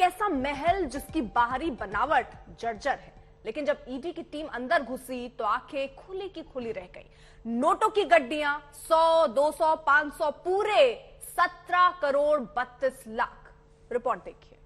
ऐसा महल जिसकी बाहरी बनावट जर्जर है, लेकिन जब ईडी की टीम अंदर घुसी तो आंखें खुली की खुली रह गई। नोटों की गड्डियां 100, 200, 500, पूरे 17 करोड़ 32 लाख। रिपोर्ट देखिए।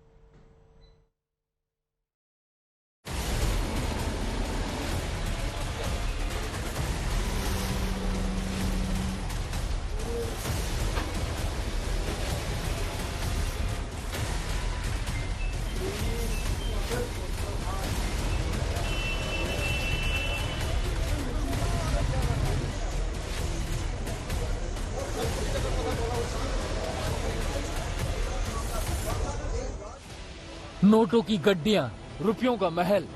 नोटों की गड्डियां, रुपयों का महल,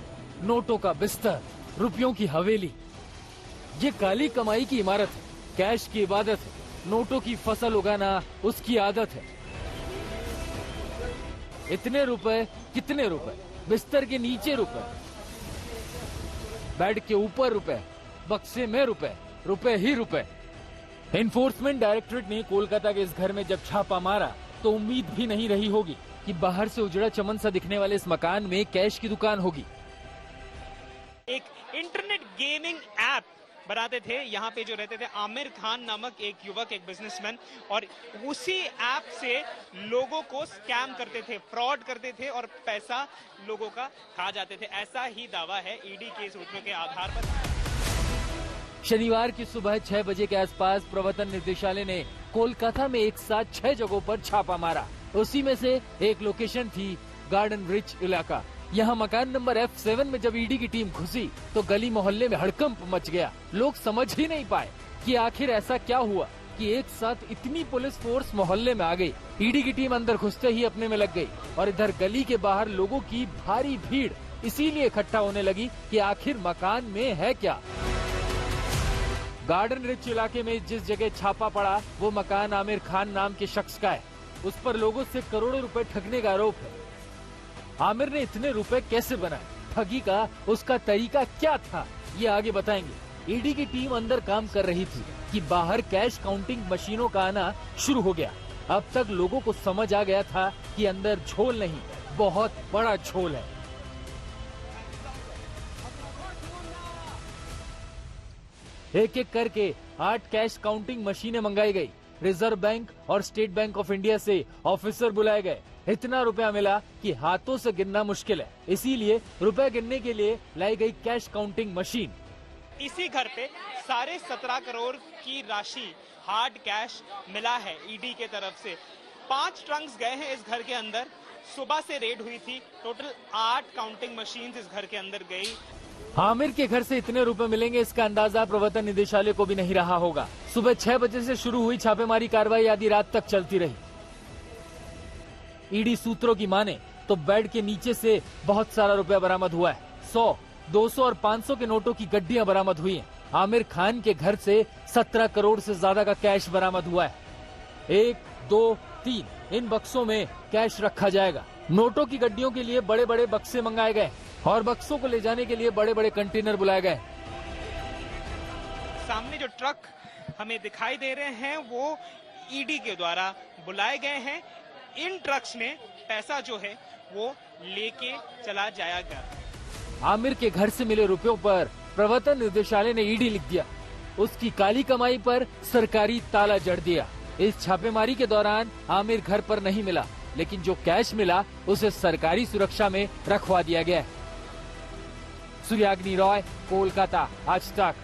नोटों का बिस्तर, रुपयों की हवेली। ये काली कमाई की इमारत है, कैश की इबादत है, नोटों की फसल उगाना उसकी आदत है। इतने रुपए, कितने रुपए, बिस्तर के नीचे रुपए, बेड के ऊपर रुपए, बक्से में रुपए, रुपए ही रुपए। एनफोर्समेंट डायरेक्टरेट ने कोलकाता के इस घर में जब छापा मारा तो उम्मीद भी नहीं रही होगी कि बाहर से उजड़ा चमन सा दिखने वाले इस मकान में कैश की दुकान होगी। एक इंटरनेट गेमिंग ऐप बनाते थे यहाँ पे जो रहते थे आमिर खान नामक एक युवक, एक बिजनेसमैन, और उसी ऐप से लोगों को स्कैम करते थे, फ्रॉड करते थे और पैसा लोगों का खा जाते थे। ऐसा ही दावा है ईडी के सूत्रों के आधार पर। शनिवार की सुबह 6 बजे के आसपास प्रवर्तन निदेशालय ने कोलकाता में एक साथ 6 जगहों पर छापा मारा। उसी में से एक लोकेशन थी गार्डन रिच इलाका। यहाँ मकान नंबर F7 में जब ईडी की टीम घुसी तो गली मोहल्ले में हड़कंप मच गया। लोग समझ ही नहीं पाए कि आखिर ऐसा क्या हुआ कि एक साथ इतनी पुलिस फोर्स मोहल्ले में आ गई। ईडी की टीम अंदर घुसते ही अपने में लग गई और इधर गली के बाहर लोगों की भारी भीड़ इसीलिए इकट्ठा होने लगी कि आखिर मकान में है क्या। गार्डन रिच इलाके में जिस जगह छापा पड़ा वो मकान आमिर खान नाम के शख्स का है। उस पर लोगों से करोड़ों रुपए ठगने का आरोप है। आमिर ने इतने रुपए कैसे बनाए, ठगी का उसका तरीका क्या था, ये आगे बताएंगे। ईडी की टीम अंदर काम कर रही थी कि बाहर कैश काउंटिंग मशीनों का आना शुरू हो गया। अब तक लोगों को समझ आ गया था कि अंदर झोल नहीं, बहुत बड़ा झोल है। एक एक करके 8 कैश काउंटिंग मशीनें मंगाई गई। रिजर्व बैंक और स्टेट बैंक ऑफ इंडिया से ऑफिसर बुलाए गए। इतना रुपया मिला कि हाथों से गिनना मुश्किल है, इसीलिए रुपए गिनने के लिए लाई गई कैश काउंटिंग मशीन। इसी घर पे साढ़े 17 करोड़ की राशि हार्ड कैश मिला है ईडी के तरफ से। 5 ट्रंक्स गए हैं इस घर के अंदर। सुबह से रेड हुई थी, टोटल 8 काउंटिंग मशीन इस घर के अंदर गई। आमिर के घर से इतने रुपए मिलेंगे इसका अंदाजा प्रवर्तन निदेशालय को भी नहीं रहा होगा। सुबह 6 बजे से शुरू हुई छापेमारी कार्रवाई आधी रात तक चलती रही। ईडी सूत्रों की माने तो बेड के नीचे से बहुत सारा रुपया बरामद हुआ है। 100, 200 और 500 के नोटों की गड्डियां बरामद हुई हैं। आमिर खान के घर से 17 करोड़ से ज्यादा का कैश बरामद हुआ है। 1, 2, 3 इन बक्सों में कैश रखा जाएगा। नोटों की गड्डियों के लिए बड़े बड़े बक्से मंगाए गए और बक्सों को ले जाने के लिए बड़े बड़े कंटेनर बुलाए गए। सामने जो ट्रक हमें दिखाई दे रहे हैं वो ईडी के द्वारा बुलाए गए हैं। इन ट्रक्स में पैसा जो है वो लेके चला जाएगा। आमिर के घर से मिले रुपयों पर प्रवर्तन निदेशालय ने ईडी लिख दिया। उसकी काली कमाई पर सरकारी ताला जड़ दिया। इस छापेमारी के दौरान आमिर घर पर नहीं मिला, लेकिन जो कैश मिला उसे सरकारी सुरक्षा में रखवा दिया गया है। सूर्याग्नि रॉय, कोलकाता, आज तक।